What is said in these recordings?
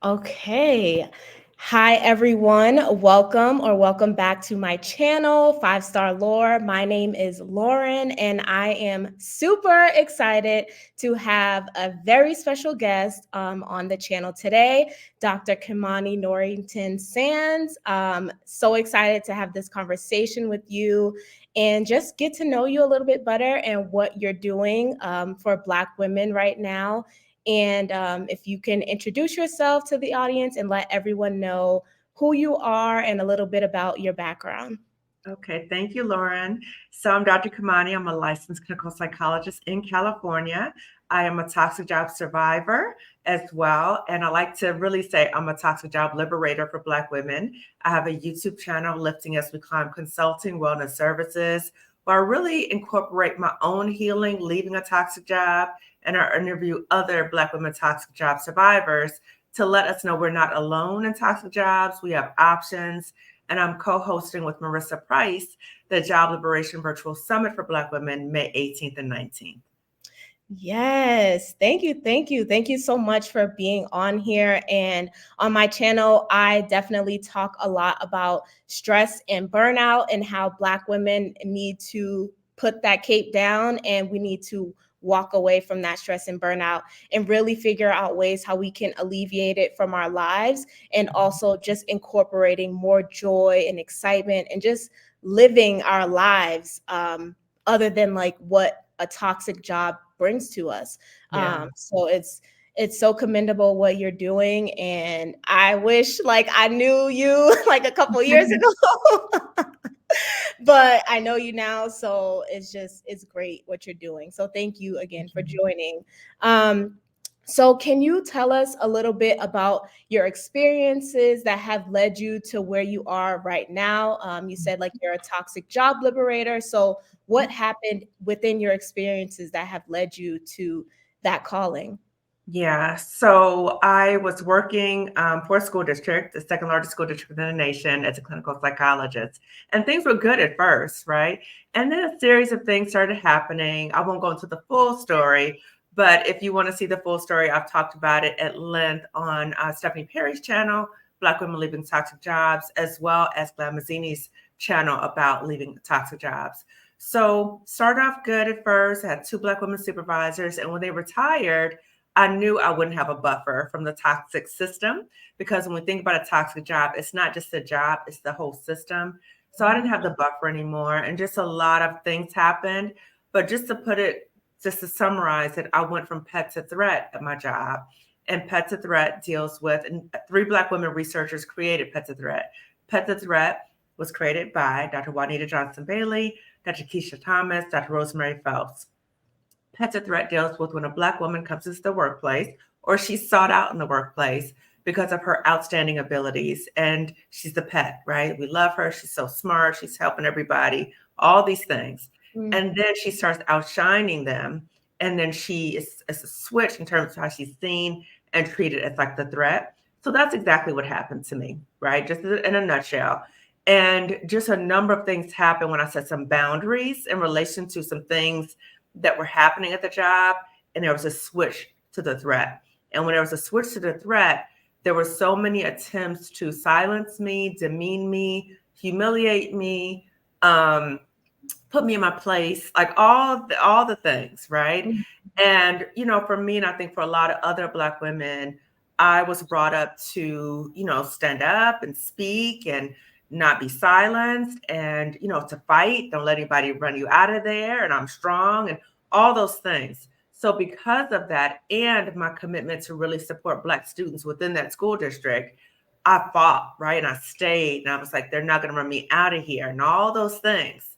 Okay. Hi, everyone. Welcome back to my channel, Five Star Lore. My name is Lauren, and I am super excited to have a very special guest on the channel today, Dr. Kimani Norrington-Sands. So excited to have this conversation with you and just get to know you a little bit better and what you're doing for Black women right now. And if you can introduce yourself to the audience and let everyone know who you are and a little bit about your background. Okay, thank you, Lauren. So I'm Dr. Kimani. I'm a licensed clinical psychologist in California. I am a toxic job survivor as well. And I like to really say I'm a toxic job liberator for Black women. I have a YouTube channel, Lifting As We Climb Consulting Wellness Services, where I really incorporate my own healing, leaving a toxic job, and I interview other Black women toxic job survivors to let us know we're not alone in toxic jobs. We have options, and I'm co-hosting with Marissa Price the Job Liberation Virtual Summit for Black Women, May 18th and 19th. Yes, thank you, thank you. Thank you so much for being on here. And on my channel, I definitely talk a lot about stress and burnout and how Black women need to put that cape down and we need to walk away from that stress and burnout and really figure out ways how we can alleviate it from our lives, and also just incorporating more joy and excitement and just living our lives other than like what a toxic job brings to us. Yeah. So it's so commendable what you're doing, and I wish like I knew you like a couple years ago. But I know you now, so it's great what you're doing. So thank you again for joining. Um, so can you tell us a little bit about your experiences that have led you to where you are right now? You said like you're a toxic job liberator. So what happened within your experiences that have led you to that calling? Yeah, so I was working for a school district, the second largest school district in the nation, as a clinical psychologist. And things were good at first, right? And then a series of things started happening. I won't go into the full story, but if you want to see the full story, I've talked about it at length on Stephanie Perry's channel, Black Women Leaving Toxic Jobs, as well as Glamazzini's channel about leaving toxic jobs. So started off good at first. I had two Black women supervisors, and when they retired, I knew I wouldn't have a buffer from the toxic system, because when we think about a toxic job, it's not just a job, it's the whole system. So I didn't have the buffer anymore, and just a lot of things happened. But just to summarize it, I went from pet to threat at my job. And Pet to Threat deals with, and three Black women researchers created Pet to Threat. Pet to Threat was created by Dr. Juanita Johnson Bailey, Dr. Keisha Thomas, Dr. Rosemary Phelps. Pet to Threat deals with when a Black woman comes into the workplace or she's sought out in the workplace because of her outstanding abilities. And she's the pet, right? We love her. She's so smart. She's helping everybody, all these things. Mm. And then she starts outshining them. And then it's a switch in terms of how she's seen and treated as like the threat. So that's exactly what happened to me, right? Just in a nutshell. And just a number of things happened when I set some boundaries in relation to some things that were happening at the job, and there was a switch to the threat. And when there was a switch to the threat, there were so many attempts to silence me, demean me, humiliate me, put me in my place, like all the things, right? Mm. And for me, and I think for a lot of other Black women, I was brought up to stand up and speak and not be silenced, and to fight. Don't let anybody run you out of there, and I'm strong, and all those things. So because of that, and my commitment to really support Black students within that school district, I fought, right? And I stayed, and I was like, they're not going to run me out of here, and all those things.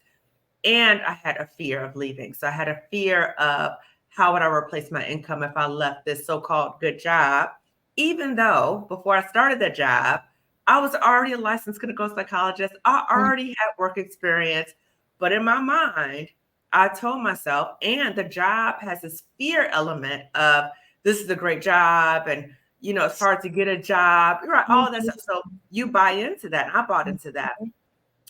And I had a fear of leaving. So I had a fear of, how would I replace my income if I left this so-called good job? Even though before I started that job, I was already a licensed clinical psychologist. I Mm. already had work experience. But in my mind, I told myself, and the job has this fear element of, this is a great job, and it's hard to get a job, right? All that Mhm. stuff. So you buy into that. And I bought into that.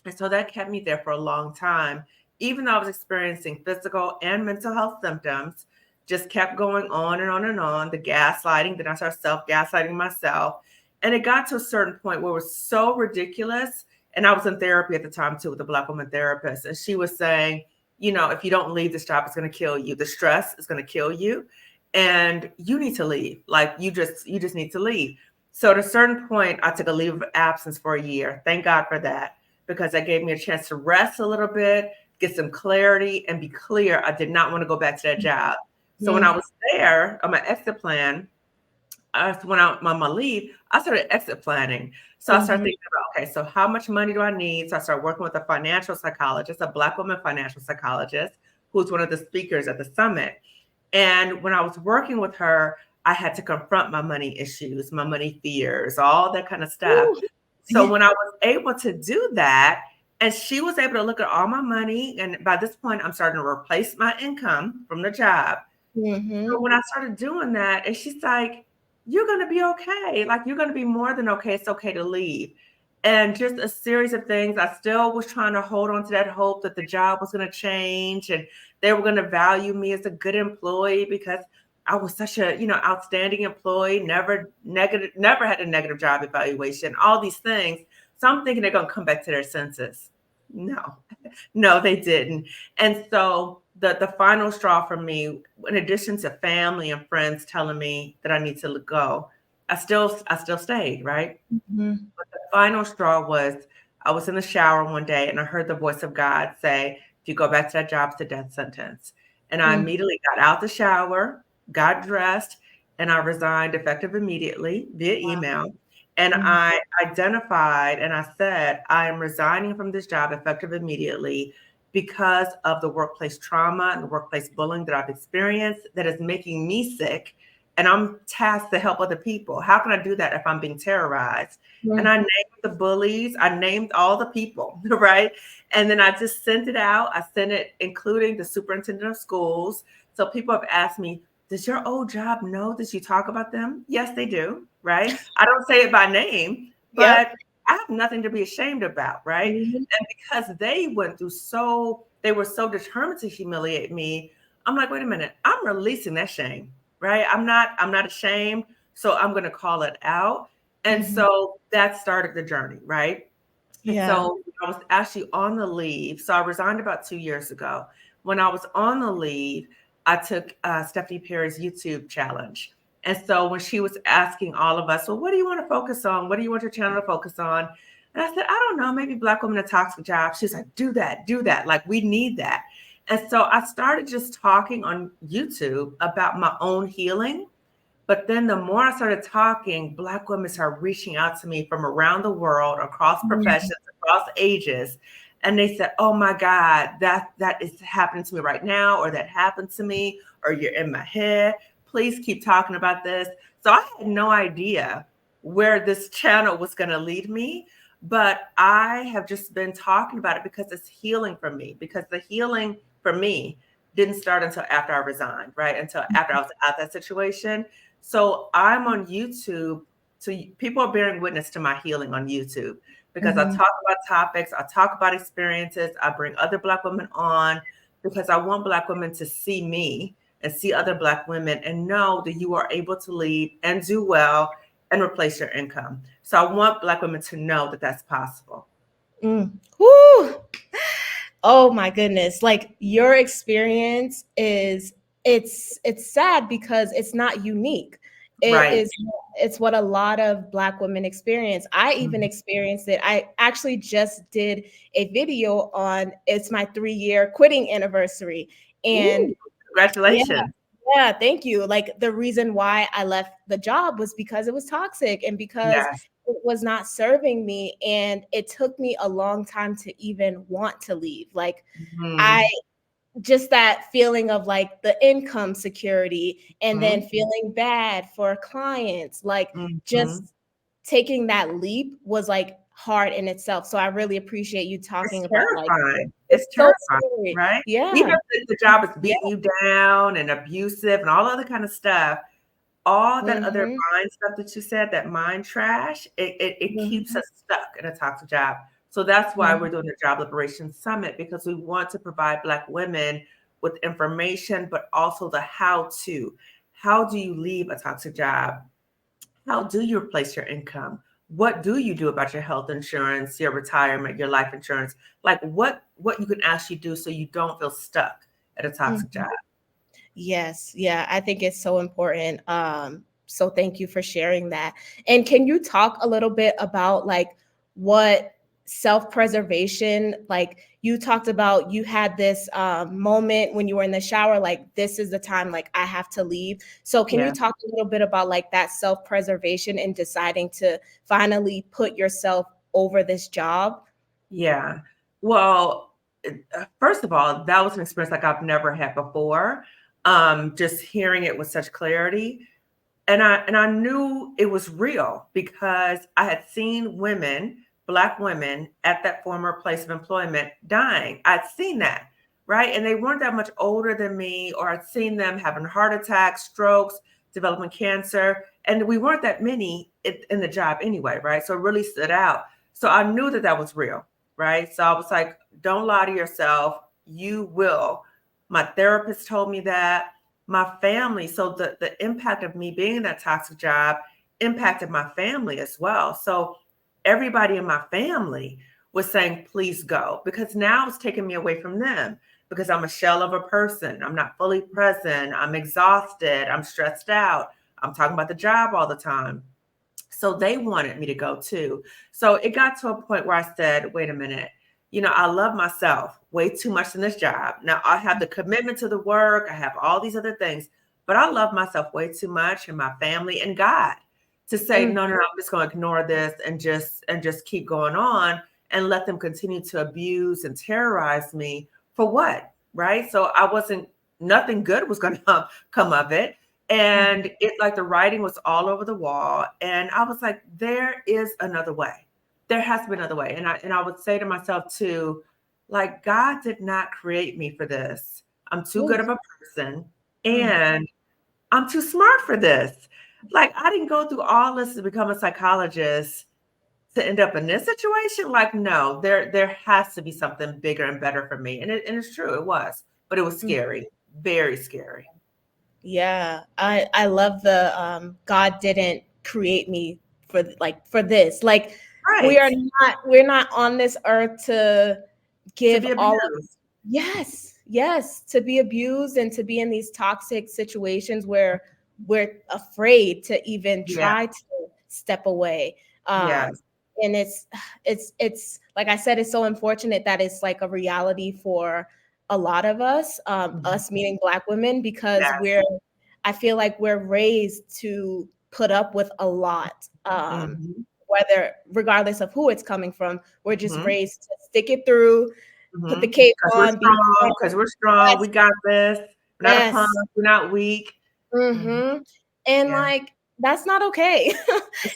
And so that kept me there for a long time, even though I was experiencing physical and mental health symptoms, just kept going on and on and on, the gaslighting. Then I started self-gaslighting myself. And it got to a certain point where it was so ridiculous. And I was in therapy at the time too with a Black woman therapist. And she was saying, if you don't leave this job, it's going to kill you. The stress is going to kill you. And you need to leave. Like you just need to leave. So at a certain point, I took a leave of absence for a year. Thank God for that, because that gave me a chance to rest a little bit, get some clarity, and be clear. I did not want to go back to that job. So when I was there on my exit plan, I went out on my leave, I started exit planning. So I started thinking about, okay, so how much money do I need? So I started working with a financial psychologist, a Black woman financial psychologist, who's one of the speakers at the summit. And when I was working with her, I had to confront my money issues, my money fears, all that kind of stuff. Ooh. So when I was able to do that, and she was able to look at all my money, and by this point, I'm starting to replace my income from the job. So when I started doing that, and she's like, you're going to be okay. Like, you're going to be more than okay. It's okay to leave. And just a series of things. I still was trying to hold on to that hope that the job was going to change and they were going to value me as a good employee, because I was such a, outstanding employee, never had a negative job evaluation, all these things. So I'm thinking they're going to come back to their senses. No, they didn't. And so the final straw for me, in addition to family and friends telling me that I need to go, I still stayed, right? But the final straw was, I was in the shower one day and I heard the voice of God say, if you go back to that job, it's a death sentence. And I immediately got out the shower, got dressed, and I resigned effective immediately via email. And I identified and I said, I am resigning from this job effective immediately because of the workplace trauma and the workplace bullying that I've experienced that is making me sick. And I'm tasked to help other people. How can I do that if I'm being terrorized? And I named the bullies, I named all the people, right? And then I just sent it out. I sent it, including the superintendent of schools. So people have asked me, does your old job know that you talk about them? Yes, they do, right? I don't say it by name, but I have nothing to be ashamed about, right? And because they they were so determined to humiliate me, I'm like, wait a minute, I'm releasing that shame, right? I'm not ashamed, so I'm going to call it out. And so that started the journey, right? And so I was actually on the leave. So I resigned about 2 years ago. When I was on the leave, I took Stephanie Perry's YouTube challenge. And so when she was asking all of us, well, what do you want to focus on? What do you want your channel to focus on? And I said, I don't know, maybe Black women in toxic jobs. She's like, do that, do that. Like, we need that. And so I started just talking on YouTube about my own healing. But then the more I started talking, Black women started reaching out to me from around the world, across professions, across ages. And they said, oh my God, that is happening to me right now, or that happened to me, or you're in my head. Please keep talking about this. So I had no idea where this channel was going to lead me. But I have just been talking about it because it's healing for me, because the healing for me didn't start until after I resigned, right? Until after I was out that situation. So I'm on YouTube. So people are bearing witness to my healing on YouTube, because I talk about topics, I talk about experiences, I bring other Black women on, because I want Black women to see me and see other Black women and know that you are able to lead and do well and replace your income. So I want Black women to know that that's possible. Woo. Oh my goodness. Like, your experience it's sad because it's not unique. Right. It's what a lot of Black women experience. I even experienced it. I actually just did a video on, it's my 3-year quitting anniversary. And Ooh, congratulations. yeah, thank you. Like, the reason why I left the job was because it was toxic and because Yes. it was not serving me. And it took me a long time to even want to leave. Like, I just that feeling of like the income security, and then feeling bad for clients, like just taking that leap was like hard in itself. So I really appreciate you talking It's about, like, terrifying. It's it's so terrifying, scary. right? Yeah. Even if the job is beating you down and abusive and all other kind of stuff, all that other mind stuff that you said, that mind trash, it keeps us stuck in a toxic job. So that's why we're doing the Job Liberation Summit, because we want to provide Black women with information, but also the how to. How do you leave a toxic job? How do you replace your income? What do you do about your health insurance, your retirement, your life insurance? Like what you can actually do so you don't feel stuck at a toxic Mhm. job. Yes, yeah, I think it's so important. So thank you for sharing that. And can you talk a little bit about like what self-preservation, like you talked about you had this moment when you were in the shower, like this is the time like I have to leave. So can you Yeah. talk a little bit about like that self-preservation and deciding to finally put yourself over this job? Yeah. Well, first of all, that was an experience like I've never had before. Just hearing it with such clarity. And I knew it was real because I had seen women, Black women at that former place of employment dying. I'd seen that, right? And they weren't that much older than me, or I'd seen them having heart attacks, strokes, developing cancer. And we weren't that many in the job anyway, right? So it really stood out. So I knew that that was real, right? So I was like, don't lie to yourself. You will. My therapist told me that, my family. So the impact of me being in that toxic job impacted my family as well. So everybody in my family was saying, please go, because now it's taking me away from them because I'm a shell of a person. I'm not fully present. I'm exhausted. I'm stressed out. I'm talking about the job all the time. So they wanted me to go too. So it got to a point where I said, wait a minute, I love myself way too much in this job. Now I have the commitment to the work, I have all these other things, but I love myself way too much and my family and God to say, Mm, no, no, no, I'm just going to ignore this and just keep going on and let them continue to abuse and terrorize me for what? Right. So I wasn't, nothing good was going to come of it. mm, And it like the writing was all over the wall. And I was like, there is another way. There has to be another way. And I would say to myself too, like, God did not create me for this. I'm too ooh, good of a person mm, and I'm too smart for this. Like, I didn't go through all this to become a psychologist to end up in this situation. Like, no, there has to be something bigger and better for me. And it's true, it was, but it was mm. scary, very scary. Yeah, I love the God didn't create me for like for this. Like Right. we're not on this earth to To give be all of abused. yes, yes, to be abused and to be in these toxic situations where we're afraid to even Yeah. try to step away. Yes. And it's like I said, it's so unfortunate that it's like a reality for a lot of us, Mhm. us meaning Black women, because Yes. I feel like we're raised to put up with a lot. Mhm. Whether regardless of who it's coming from, we're just Mhm. raised to stick it through, put the Mhm. cape 'Cause we're on, be strong. strong. Because 'cause we're strong, we Yes, got this. We're not a punk, yes. we're not weak. Mhm. Mhm. And, Yeah. like, that's not okay. It's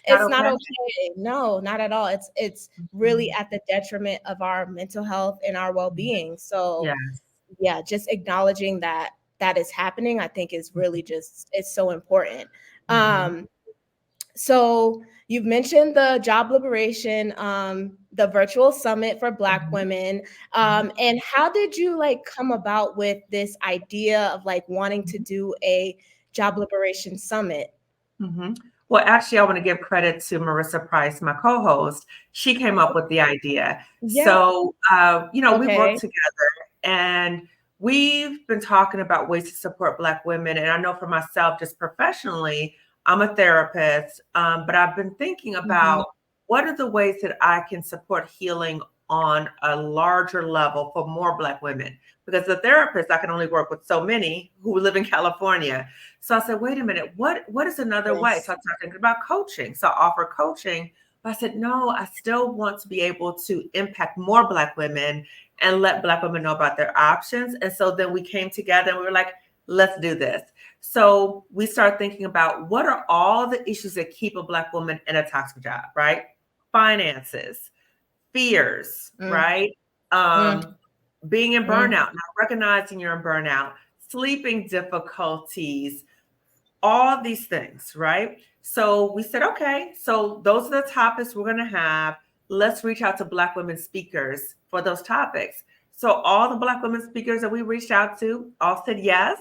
not It's not okay. okay. No, not at all. It's really Mhm. at the detriment of our mental health and our Mhm. well-being. So, Yes. yeah, just acknowledging that that is happening, I think is really Mhm. just it's so important. Mhm. Um So you've mentioned the job liberation, the virtual summit for Black Mhm. women, Mhm. and how did you like come about with this idea of like wanting to Mhm. do a job liberation summit? Mhm. Well, actually, I wanna give credit to Marissa Price, my co-host. She came up with the idea. Yeah. So, we've worked Okay. together and we've been talking about ways to support Black women. And I know for myself, just professionally, I'm a therapist, but I've been thinking Mhm. about what are the ways that I can support healing on a larger level for more Black women? Because the therapist, I can only work with so many who live in California. So I said, wait a minute, what is another way? Yes. So I started thinking about coaching. So I offer coaching, but I said, no, I still want to be able to impact more Black women and let Black women know about their options. And so then we came together and we were like, let's do this. So we started thinking about what are all the issues that keep a Black woman in a toxic job, right? Finances, fears, Mm, right? mm, Um, being in mm. burnout, not recognizing you're in burnout, sleeping difficulties, all these things, right? So we said, okay, so those are the topics we're going to have. Let's reach out to Black women speakers for those topics. So all the Black women speakers that we reached out to all said yes.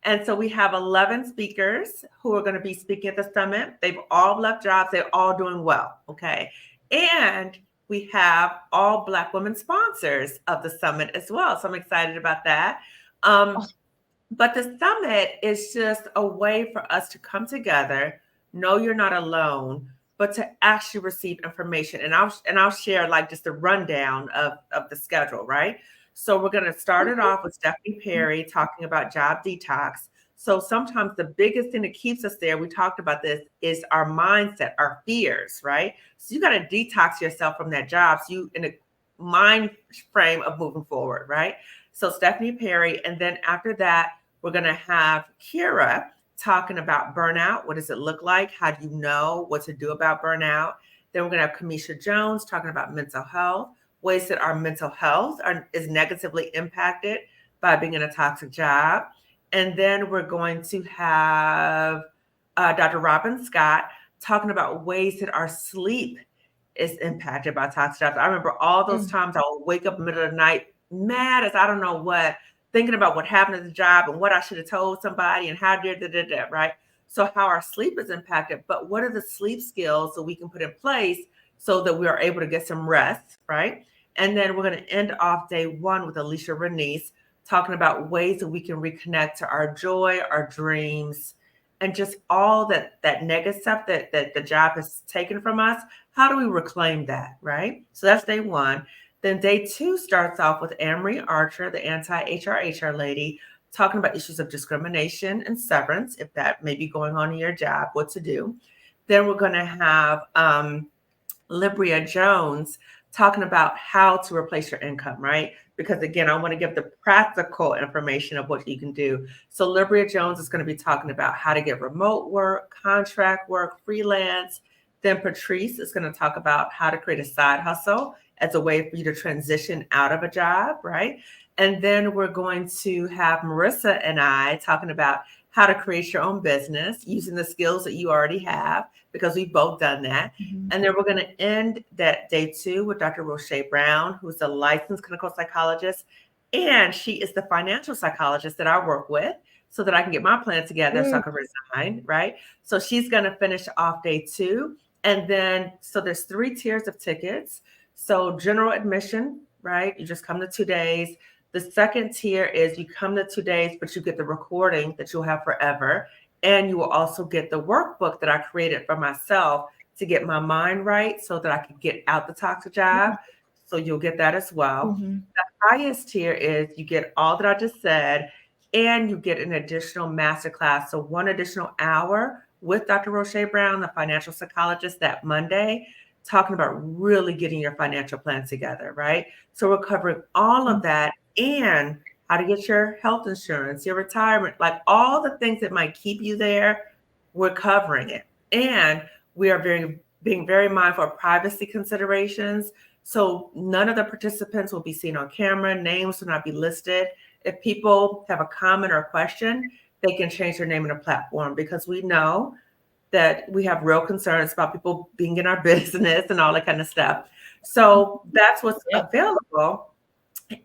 And so we have 11 speakers who are going to be speaking at the summit. They've all left jobs. They're all doing well. Okay. And we have all Black women sponsors of the summit as well. So I'm excited about that. But the summit is just a way for us to come together, know you're not alone, but to actually receive information. And I'll share like just a rundown of the schedule, right? So we're going to start it off with Stephanie Perry talking about job detox. So sometimes the biggest thing that keeps us there, we talked about this, is our mindset, our fears, right? So you got to detox yourself from that job. So you in a mind frame of moving forward, right? So Stephanie Perry, and then after that, we're going to have Kira talking about burnout. What does it look like? How do you know what to do about burnout? Then we're going to have Kamisha Jones talking about mental health, ways that our mental health is negatively impacted by being in a toxic job. And then we're going to have Dr. Robin Scott talking about ways that our sleep is impacted by toxic jobs. I remember all those times I would wake up in the middle of the night mad as I don't know what, thinking about what happened at the job and what I should have told somebody and how did that, right? So how our sleep is impacted, but what are the sleep skills that we can put in place so that we are able to get some rest, right? And then we're going to end off day one with Alicia Renice talking about ways that we can reconnect to our joy, our dreams, and just all that negative stuff that the job has taken from us. How do we reclaim that, right? So that's day one. Then day two starts off with Anne-Marie Archer, the anti-HR lady, talking about issues of discrimination and severance, if that may be going on in your job, what to do. Then we're going to have Libria Jones talking about how to replace your income, right? Because again, I want to give the practical information of what you can do. So Libria Jones is going to be talking about how to get remote work, contract work, freelance. Then Patrice is going to talk about how to create a side hustle as a way for you to transition out of a job, right? And then we're going to have Marissa and I talking about how to create your own business using the skills that you already have, because we've both done that. And then we're going to end that day two with Dr. Roche Brown, who's a licensed clinical psychologist, and she is the financial psychologist that I work with so that I can get my plan together so I can resign, right? So she's going to finish off day two. And then, so there's 3 tiers of tickets. So general admission, right? You just come to 2 days. The second tier is you come to 2 days, but you get the recording that you'll have forever. And you will also get the workbook that I created for myself to get my mind right so that I can get out the toxic job. So you'll get that as well. The highest tier is you get all that I just said, and you get an additional masterclass. So 1 additional hour with Dr. Roche Brown, the financial psychologist, that Monday, talking about really getting your financial plan together, right? So we're covering all of that and how to get your health insurance, your retirement, like all the things that might keep you there, we're covering it. And we are being very mindful of privacy considerations. So none of the participants will be seen on camera. Names will not be listed. If people have a comment or a question, they can change their name in a platform, because we know that we have real concerns about people being in our business and all that kind of stuff. So that's what's available.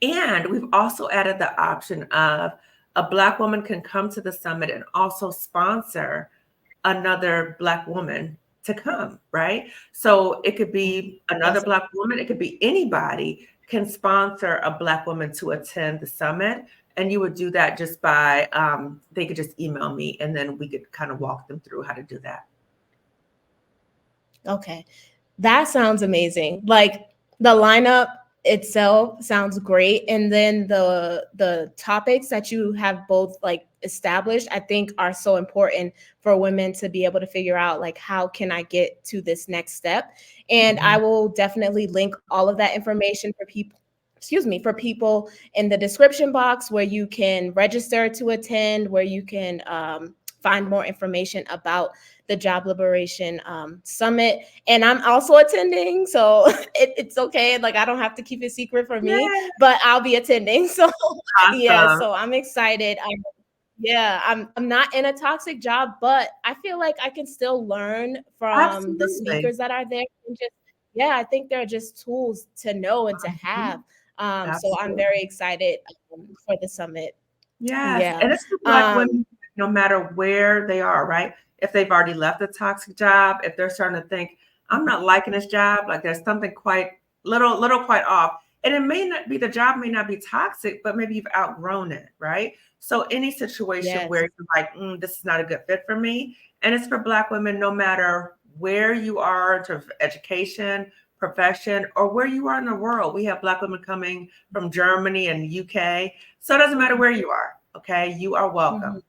And we've also added the option of a Black woman can come to the summit and also sponsor another Black woman to come, right? So it could be another Black woman, it could be anybody can sponsor a Black woman to attend the summit. And you would do that just by, they could just email me and then we could kind of walk them through how to do that. Okay. That sounds amazing. Like the lineup itself sounds great. And then the topics that you have both like established, I think are so important for women to be able to figure out, like, how can I get to this next step? And I will definitely link all of that information for people in the description box, where you can register to attend, where you can find more information about the Job Liberation Summit. And I'm also attending, so it's okay. Like, I don't have to keep it secret for me, but I'll be attending. So awesome. Yeah, so I'm excited. I'm not in a toxic job, but I feel like I can still learn from the speakers that are there. And just, I think they're just tools to know and to have. So I'm Absolutely. very excited for the summit. Yes, Yeah. and it's for Black women, no matter where they are, right? If they've already left a toxic job, if they're starting to think, I'm not liking this job, like there's something quite little quite off. And it may not be the job may not be toxic, but maybe you've outgrown it, right? So any situation where Yes. you're like, this is not a good fit for me. And it's for Black women, no matter where you are in terms of education, profession, or where you are in the world. We have Black women coming from Germany and UK. So it doesn't matter where you are. Okay. You are welcome. Mhm.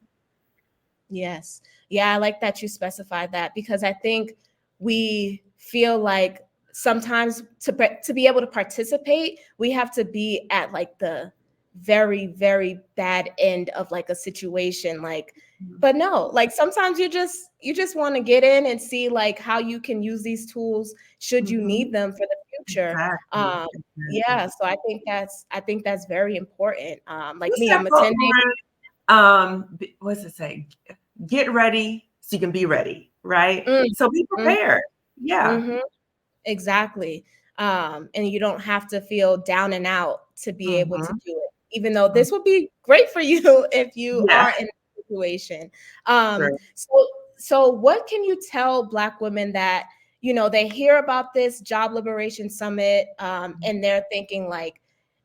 Yes. Yeah, I like that you specified that, because I think we feel like sometimes to be able to participate, we have to be at like the very, very bad end of like a situation. Like, Mhm. but no, like sometimes you just want to get in and see like how you can use these tools should you Mhm. need them for the future. Exactly. Exactly. Yeah, so I think that's very important. Like What's me, that I'm quote, attending. Lauren? What does it say? Get ready so you can be ready, right? Mm, So be mm, prepared. Yeah. mhm. Exactly. And you don't have to feel down and out to be able to Mhm. do it, even though Mm. this would be great for you if you Yeah. are in a situation. True. So what can you tell Black women that, they hear about this job liberation summit, and they're thinking like,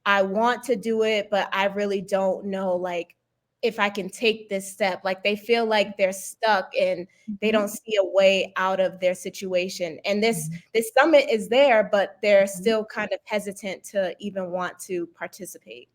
I want to do it, but I really don't know, like, if I can take this step. Like they feel like they're stuck and they don't Mhm. see a way out of their situation. And this Mhm. this summit is there, but they're Mhm. still kind of hesitant to even want to participate.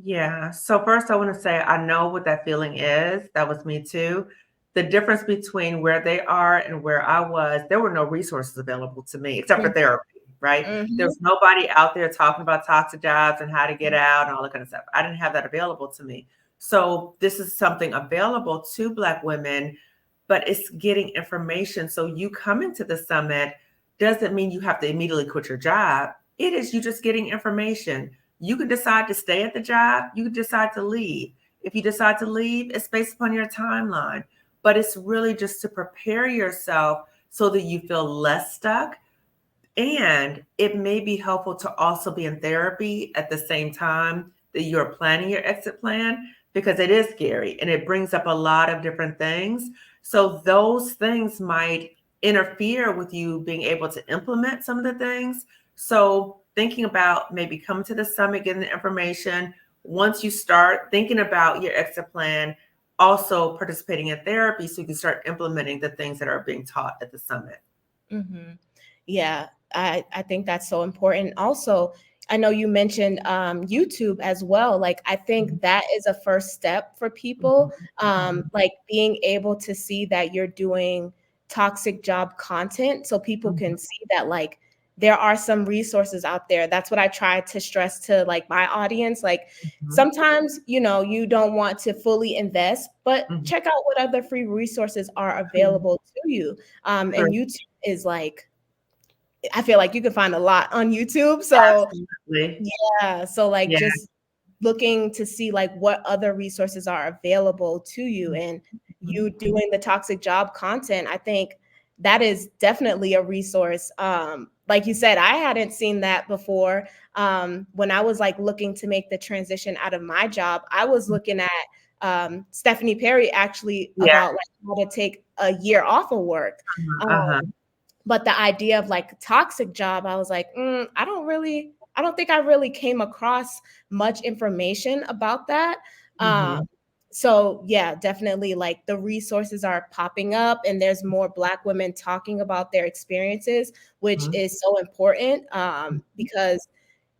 Yeah. So first I want to say I know what that feeling is. That was me too. The difference between where they are and where I was, there were no resources available to me except for therapy, right? Mm-hmm. There's nobody out there talking about toxic jobs and how to get out and all that kind of stuff. I didn't have that available to me. So this is something available to Black women, but it's getting information. So you coming to the summit doesn't mean you have to immediately quit your job. It is you just getting information. You can decide to stay at the job. You can decide to leave. If you decide to leave, it's based upon your timeline. But it's really just to prepare yourself so that you feel less stuck. And it may be helpful to also be in therapy at the same time that you're planning your exit plan because it is scary and it brings up a lot of different things. So those things might interfere with you being able to implement some of the things. So thinking about maybe coming to the summit, getting the information. Once you start thinking about your exit plan, also participating in therapy so you can start implementing the things that are being taught at the summit. Mm-hmm. Yeah, I think that's so important. Also, I know you mentioned YouTube as well. Like, I think that is a first step for people. Mhm. Like being able to see that you're doing toxic job content, so people Mhm. can see that like there are some resources out there. That's what I try to stress to like my audience. Like Mhm. sometimes, you don't want to fully invest, but Mhm. check out what other free resources are True, available to you. And true. YouTube is like, I feel like you can find a lot on YouTube. So Absolutely. yeah, so like Yeah. just looking to see like what other resources are available to you, and Mhm. you doing the toxic job content, I think that is definitely a resource. Like you said, I hadn't seen that before. When I was like looking to make the transition out of my job, I was looking at Stephanie Perry actually Yeah. about like how to take a year off of work. Uh-huh. Um, Uh-huh. but the idea of like a toxic job, I was like, I don't think I really came across much information about that. Um, Mhm. so yeah, definitely like the resources are popping up and there's more Black women talking about their experiences, which Mhm. is so important, Mhm. because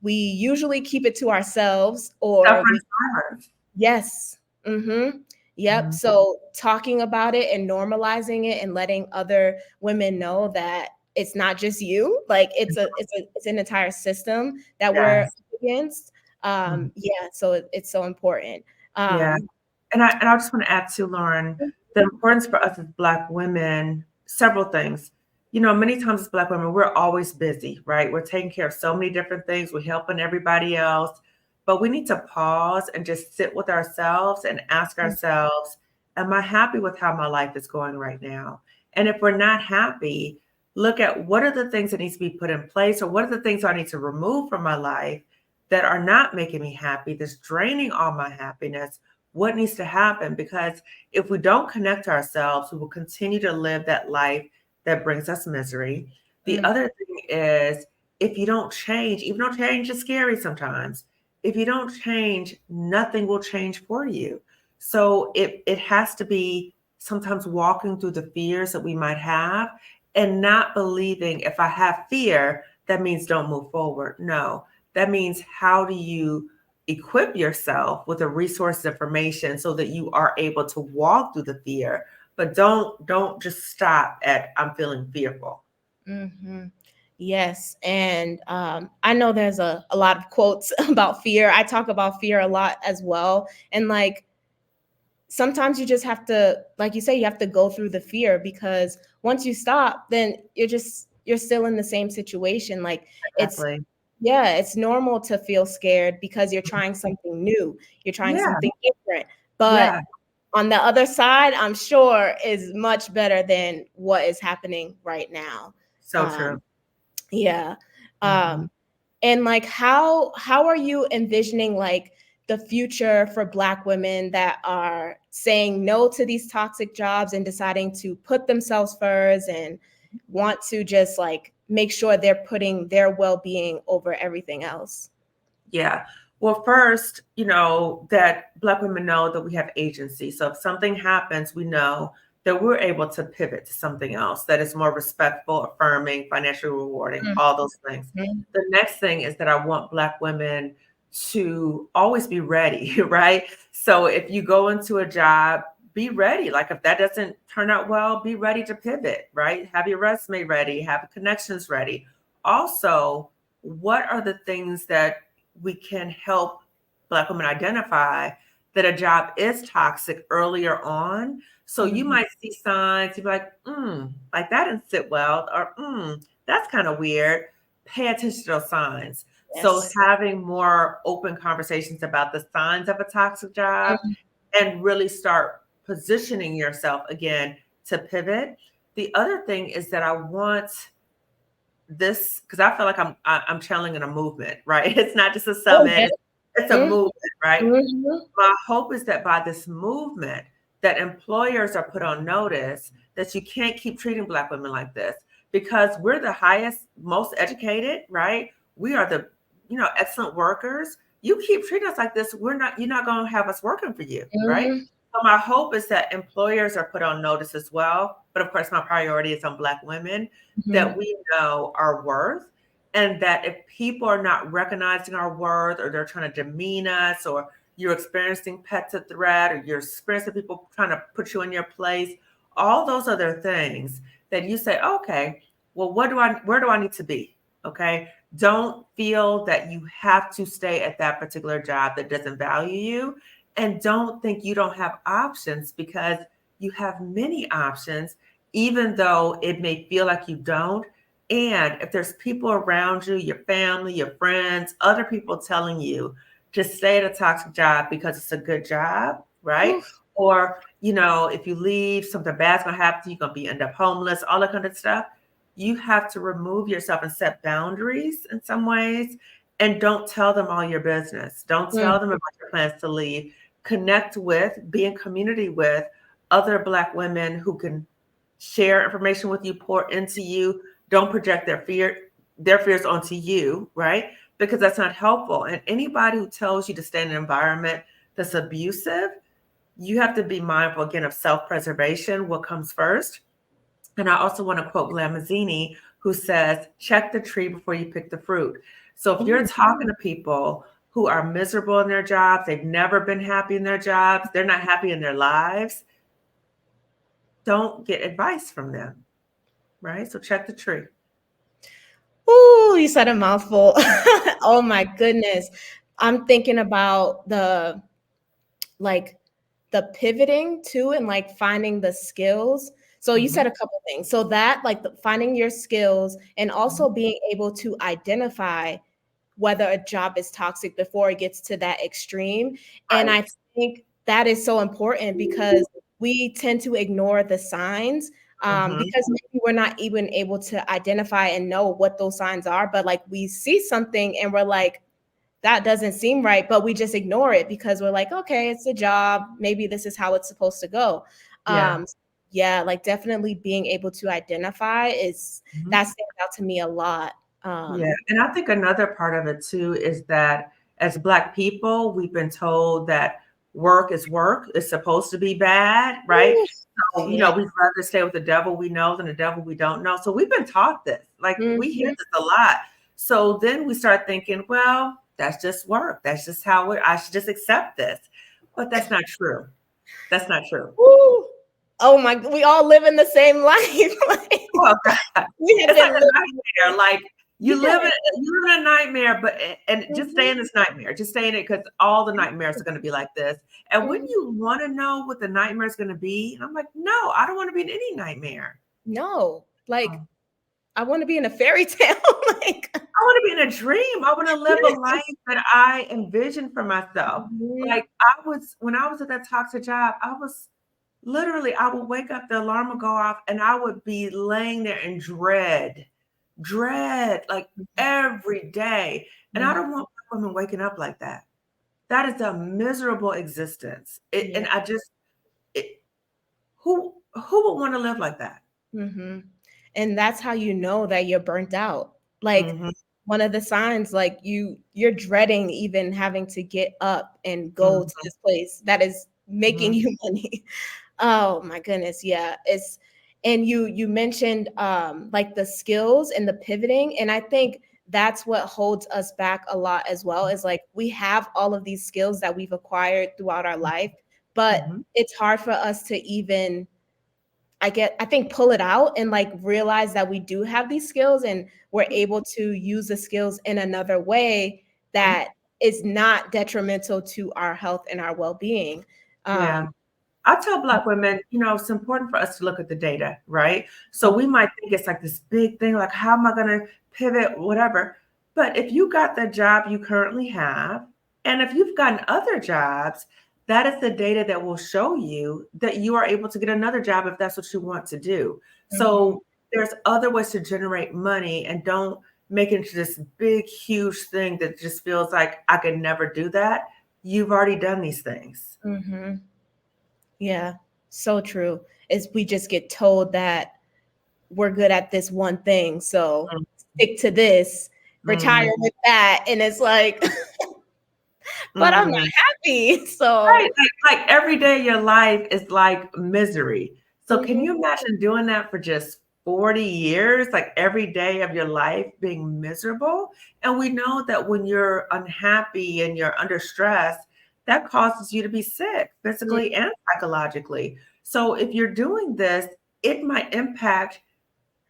we usually keep it to ourselves, or Suffer in we silence. yes. Mhm. Yep. Mhm. So talking about it and normalizing it and letting other women know that it's not just you, like it's an entire system that we're up Yes. against. Mhm. Yeah, so it's so important. Yeah. Um And I just want to add to Lauren, the importance for us as Black women, several things. Many times as Black women, we're always busy, right? We're taking care of so many different things. We're helping everybody else. But we need to pause and just sit with ourselves and ask ourselves, am I happy with how my life is going right now? And if we're not happy, look at what are the things that needs to be put in place or what are the things I need to remove from my life that are not making me happy, that's draining all my happiness. What needs to happen? Because if we don't connect ourselves, we will continue to live that life that brings us misery. The Mm. other thing is, if you don't change, even though change is scary sometimes, if you don't change, nothing will change for you. So it has to be sometimes walking through the fears that we might have and not believing if I have fear, that means don't move forward. No, that means how do you equip yourself with the resources information so that you are able to walk through the fear, but don't just stop at I'm feeling fearful. Mm-hmm. Yes. And I know there's a lot of quotes about fear. I talk about fear a lot as well. And like sometimes you just have to, like you say, you have to go through the fear, because once you stop, then you're still in the same situation. Like it's, Exactly. yeah, it's normal to feel scared because you're trying something new, you're trying Yeah. something different. But Yeah. on the other side, I'm sure is much better than what is happening right now. So Um, true. yeah. Mhm. And like how are you envisioning like the future for Black women that are saying no to these toxic jobs and deciding to put themselves first and want to just like make sure they're putting their well-being over everything else? Yeah. Well, first, that Black women know that we have agency. So if something happens, we know that we're able to pivot to something else that is more respectful, affirming, financially rewarding, all those things. Mhm. The next thing is that I want Black women to always be ready, right? So if you go into a job, be ready. Like if that doesn't turn out well, be ready to pivot, right? Have your resume ready, have connections ready. Also, what are the things that we can help Black women identify that a job is toxic earlier on? So you Mhm. might see signs, you'd be like that didn't sit well, or that's kind of weird. Pay attention to those signs. So Yes. having more open conversations about the signs of a toxic job Mhm. and really start positioning yourself again to pivot. The other thing is that I want this because I feel like I'm channeling a movement, right? It's not just a Oh, summit, yeah. it's a Mhm. movement, right? Mhm. My hope is that by this movement, that employers are put on notice that you can't keep treating Black women like this because we're the highest, most educated, right? We are the, excellent workers. You keep treating us like this, you're not going to have us working for you, right? Mhm. So my hope is that employers are put on notice as well. But of course, my priority is on Black women that Mhm. we know our worth, and that if people are not recognizing our worth or they're trying to demean us, or you're experiencing pets a threat, or you're experiencing people trying to put you in your place, all those other things that you say, okay, well, where do I need to be? Okay. Don't feel that you have to stay at that particular job that doesn't value you. And don't think you don't have options, because you have many options, even though it may feel like you don't. And if there's people around you, your family, your friends, other people telling you to stay at a toxic job because it's a good job, right? Oof. Or, if you leave, something bad's gonna happen to you, you're gonna end up homeless, all that kind of stuff. You have to remove yourself and set boundaries in some ways, and don't tell them all your business. Don't tell Mm. them about your plans to leave. Connect with, be in community with other Black women who can share information with you, pour into you. Don't project their fears onto you, right? Because that's not helpful. And anybody who tells you to stay in an environment that's abusive, you have to be mindful again of self-preservation, what comes first. And I also want to quote Glenn Mazzini, who says, check the tree before you pick the fruit. So if you're Ooh. talking to people who are miserable in their jobs, they've never been happy in their jobs, they're not happy in their lives, don't get advice from them, right? So check the tree. Ooh, you said a mouthful. Oh my goodness. I'm thinking about like the pivoting too, and like finding the skills. So you said Mhm. a couple things. So that like finding your skills and Mhm. also being able to identify whether a job is toxic before it gets to that extreme. And I Right. think that is so important because we tend to ignore the signs, Mhm. because maybe we're not even able to identify and know what those signs are. But like we see something and we're like, that doesn't seem right, but we just ignore it because we're like, okay, it's a job. Maybe this is how it's supposed to go. Yeah. Um, yeah, like definitely being able to identify is Mhm. that stands out to me a lot. Yeah, and I think another part of it too is that as Black people, we've been told that work is work. It's supposed to be bad, right? Ooh, So, yeah. we'd rather stay with the devil we know than the devil we don't know. So we've been taught this. Like we hear Mhm. this a lot. So then we start thinking, well, that's just work. That's just how I should just accept this. But that's not true. That's not true. Ooh. Oh my, we all live in the same life. Like, Oh God. we have It's like been a living. nightmare. Like Yeah. you live in a nightmare, but and just stay Mhm, in this nightmare. Just stay in it because all the nightmares are going to be like this. And when mhm. you want to know what the nightmare is going to be, and I'm like, no, I don't want to be in any nightmare. No, like Oh, I want to be in a fairy tale. Like, I want to be in a dream. I want to live a life that I envision for myself. Mhm, Like I was when I was at that toxic job, I was literally I would wake up, the alarm would go off, and I would be laying there in dread, like every day. And I mhm. don't want women waking up like that. That is a miserable existence. Yeah. And I just, it, who would want to live like that? Mhm. And that's how you know that you're burnt out. Like Hmm. one of the signs, like you're dreading even having to get up and go to Hmm. this place that is making Hmm. you money. Oh my goodness, yeah. It's and you mentioned like the skills and the pivoting, and I think that's what holds us back a lot as well. Is like we have all of these skills that we've acquired throughout our life, but Hmm. it's hard for us to even I think pull it out and like realize that we do have these skills and we're able to use the skills in another way that is not detrimental to our health and our well-being. Yeah. Um, I tell Black women, it's important for us to look at the data, right? So mhm, we might think it's like this big thing, like, how am I going to pivot, whatever. But if you got the job you currently have, and if you've gotten other jobs, that is the data that will show you that you are able to get another job if that's what you want to do. mhm, So there's other ways to generate money, and don't make it into this big, huge thing that just feels like I could never do that. You've already done these things. mhm. Yeah, so true. Is we just get told that we're good at this one thing, so stick to this, retire Mhm. with that, and it's like, but I'm not Mhm. happy. Right, So, like every day of your life is like misery. So can mhm, you imagine doing that for just 40 years, like every day of your life being miserable? And we know that when you're unhappy and you're under stress, that causes you to be sick mm, physically and psychologically. So if you're doing this, it might impact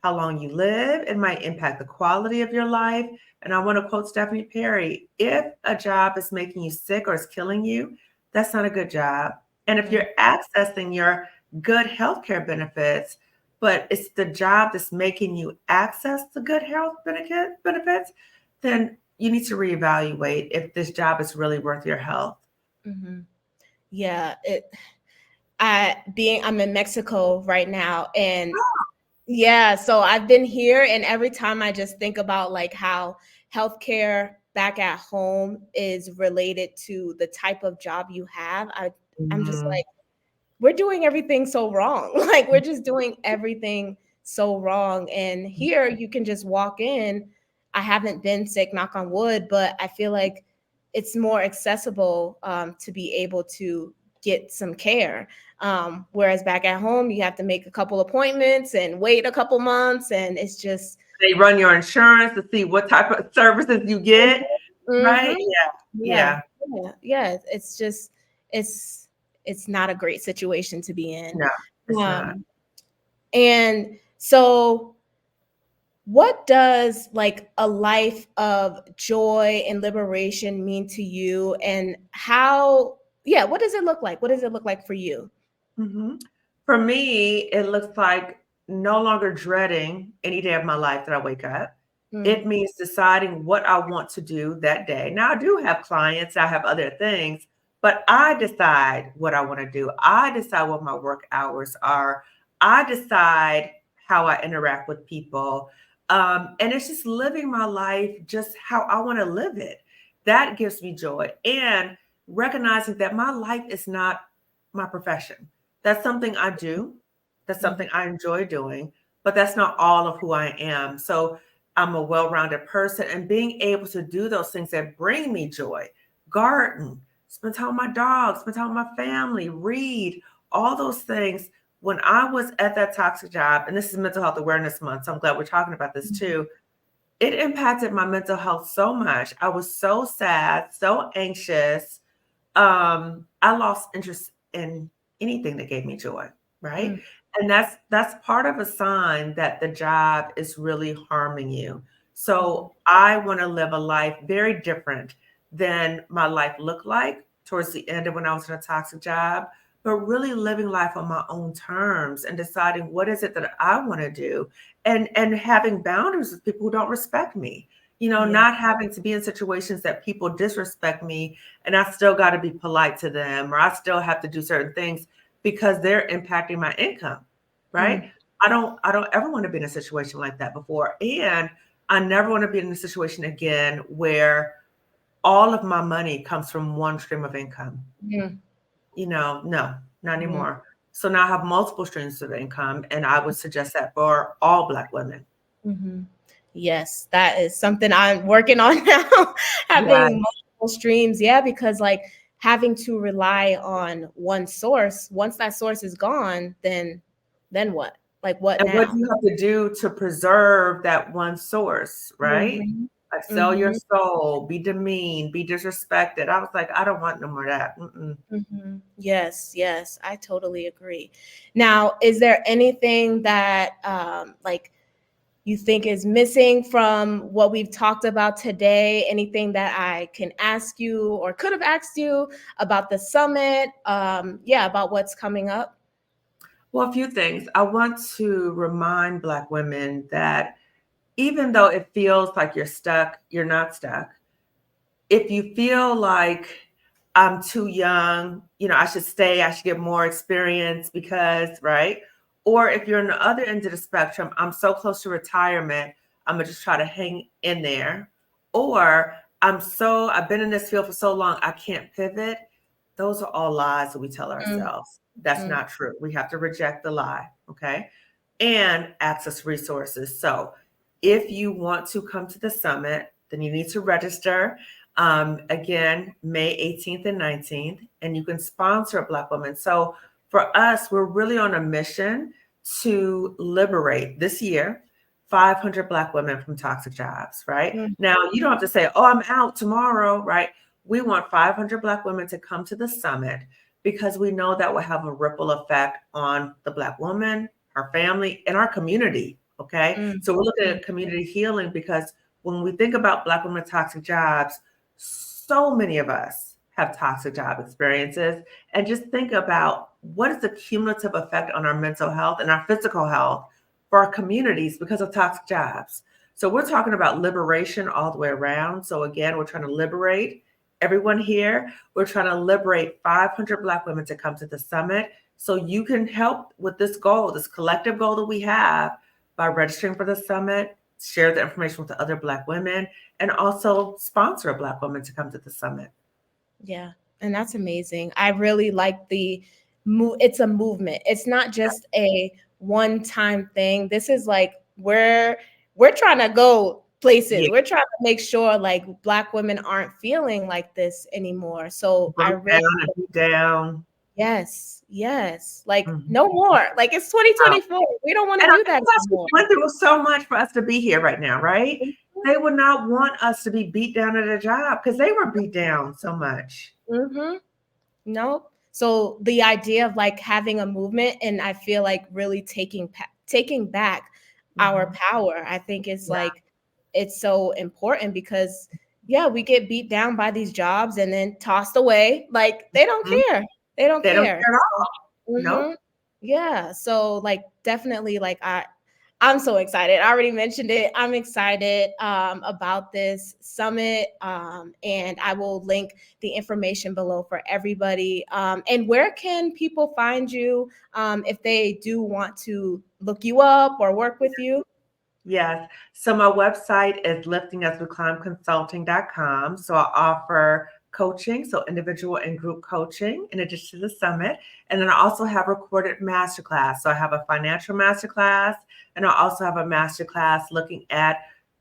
how long you live. It might impact the quality of your life. And I want to quote Stephanie Perry, if a job is making you sick or is killing you, that's not a good job. And if mm, you're accessing your good healthcare benefits, but it's the job that's making you access the good health benefits, then you need to reevaluate if this job is really worth your health. mhm. Yeah, I'm in Mexico right now, and yeah, so I've been here, and every time I just think about like how healthcare back at home is related to the type of job you have, I'm just Mhm. like, we're doing everything so wrong. Like we're just doing everything so wrong. And here you can just walk in. I haven't been sick, knock on wood, but I feel like it's more accessible to be able to get some care. Whereas back at home, you have to make a couple appointments and wait a couple months, and it's just They run your insurance to see what type of services you get, mhm, right? Yeah. yeah, Yeah. yeah. It's just it's it's not a great situation to be in. No, it's not. Um, And so, what does like a life of joy and liberation mean to you? And how, yeah, what does it look like? What does it look like for you? Mhm. For me, it looks like no longer dreading any day of my life that I wake up. Mm, It means deciding what I want to do that day. Now, I do have clients, I have other things, but I decide what I want to do. I decide what my work hours are. I decide how I interact with people. And it's just living my life just how I want to live it. that gives me joy. And recognizing that my life is not my profession. That's something I do. That's Mhm. something I enjoy doing, but that's not all of who I am. So I'm a well-rounded person, and being able to do those things that bring me joy, garden, spend time with my dog, spend time with my family, read, all those things. When I was at that toxic job, and this is Mental Health Awareness Month, so I'm glad we're talking about this Mhm. too, it impacted my mental health so much. I was so sad, so anxious. I lost interest in anything that gave me joy, right? Mm. And that's part of a sign that the job is really harming you. Mhm. So I want to live a life very different than my life looked like towards the end of when I was in a toxic job, but really living life on my own terms and deciding what is it that I want to do, and having boundaries with people who don't respect me. Yeah. Not having to be in situations that people disrespect me, and I still got to be polite to them, or I still have to do certain things because they're impacting my income, right? Mm. I don't ever want to be in a situation like that before, and I never want to be in a situation again where all of my money comes from one stream of income. Mm. No, not Mhm. anymore. So now I have multiple streams of income, and I would suggest that for all Black women. Mhm. Yes, that is something I'm working on now, Yeah. having multiple streams. Yeah, because like having to rely on one source, once that source is gone, then what? Like what And what do now? you have to do to preserve that one source, right? Mhm. Like sell your Mhm. soul, be demeaned, be disrespected. I was like, I don't want no more of that. Mm-mm. Mhm. Yes, yes, I totally agree. Now, is there anything that like you think is missing from what we've talked about today? Anything that I can ask you or could have asked you about the summit? Yeah, about what's coming up. Well, a few things. I want to remind Black women that even though it feels like you're stuck, you're not stuck. If you feel like I'm too young, I should stay, I should get more experience because, right? Or if you're on the other end of the spectrum, I'm so close to retirement, I'm gonna just try to hang in there. Or I've been in this field for so long, I can't pivot. Those are all lies that we tell Mm, ourselves. That's mm, not true. We have to reject the lie, okay? And access resources. So if you want to come to the summit, then you need to register. Again, May 18th and 19th, and you can sponsor a Black woman. So for us, we're really on a mission to liberate this year 500 Black women from toxic jobs, right? mm, Now, you don't have to say, oh, I'm out tomorrow, right? We want 500 Black women to come to the summit because we know that will have a ripple effect on the Black woman, her family, and our community, okay? mm, So we're looking mm, at community healing because when we think about Black women toxic jobs, so many of us have toxic job experiences. And just think about what is the cumulative effect on our mental health and our physical health for our communities because of toxic jobs. So we're talking about liberation all the way around. So again, we're trying to liberate everyone here. We're trying to liberate 500 Black women to come to the summit so you can help with this goal, this collective goal that we have by registering for the summit, share the information with the other Black women, and also sponsor a Black woman to come to the summit. yeah, and that's amazing. I really like the it's a movement. It's not just a one-time thing. This is like we're trying to go places. Yeah, We're trying to make sure like Black women aren't feeling like this anymore. So I broke really down and beat down. yes, yes. Like Mhm. no more. Like it's Wow. 2024. We don't want to And I do think that that's anymore. went through so much for us to be here right now, right? Mhm. They would not want us to be beat down at a job because they were beat down so much. Mhm. Nope. So the idea of like having a movement and I feel like really taking back our Mhm. power, I think is Yeah. like it's so important because yeah, we get beat down by these jobs and then tossed away. Like they don't Mhm. care. They don't They don't care. care at all. Nope. Mhm. Yeah. So like definitely like I'm so excited. I already mentioned it. I'm excited about this summit, and I will link the information below for everybody. And where can people find you if they do want to look you up or work with you? Yes. So my website is liftingasweclimbconsulting.com. So I offer coaching, so individual and group coaching in addition to the summit. And then I also have recorded masterclass. So I have a financial masterclass, and I also have a masterclass looking at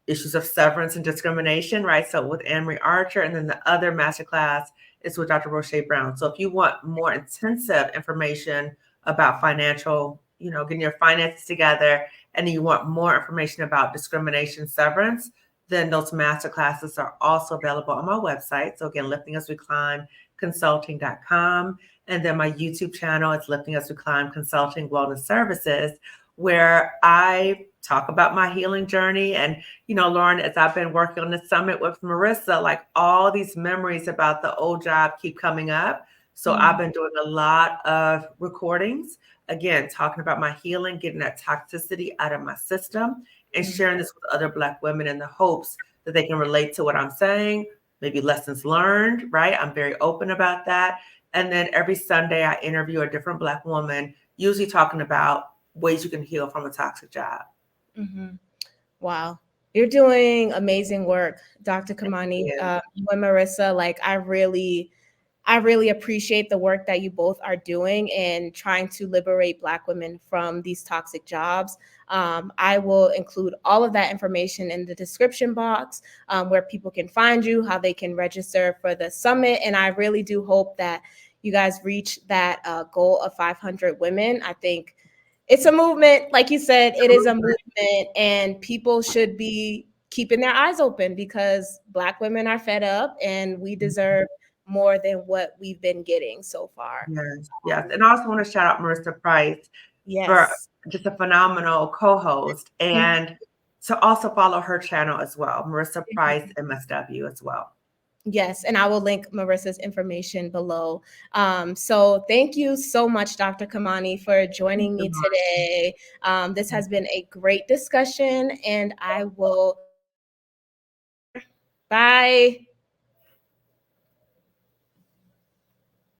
issues of severance and discrimination, right? So with Anne-Marie Archer, and then the other masterclass is with Dr. Roche Brown. So if you want more intensive information about financial, getting your finances together, and you want more information about discrimination severance, then those master classes are also available on my website. So again, Lifting As We Climb Consulting.com. And then my YouTube channel is Lifting As We Climb Consulting Wellness Services, where I talk about my healing journey. And, Lauren, as I've been working on the summit with Marissa, like all these memories about the old job keep coming up. So I've been doing a lot of recordings, again, talking about my healing, getting that toxicity out of my system, and sharing this with other Black women in the hopes that they can relate to what I'm saying, maybe lessons learned, right? I'm very open about that. And then every Sunday, I interview a different Black woman, usually talking about ways you can heal from a toxic job. Wow. You're doing amazing work, Dr. Kimani. You and Marissa, like I really appreciate the work that you both are doing in trying to liberate Black women from these toxic jobs. I will include all of that information in the description box, where people can find you, how they can register for the summit. And I really do hope that you guys reach that goal of 500 women. I think it's a movement. Like you said, it is a movement, and people should be keeping their eyes open because Black women are fed up and we deserve more than what we've been getting so far. Yes. And I also want to shout out Marissa Price for just a phenomenal co-host, and to also follow her channel as well, Marissa Price MSW as well. Yes, and I will link Marissa's information below. So thank you so much, Dr. Kimani, for joining me today. This has been a great discussion, and I will see you later. Bye.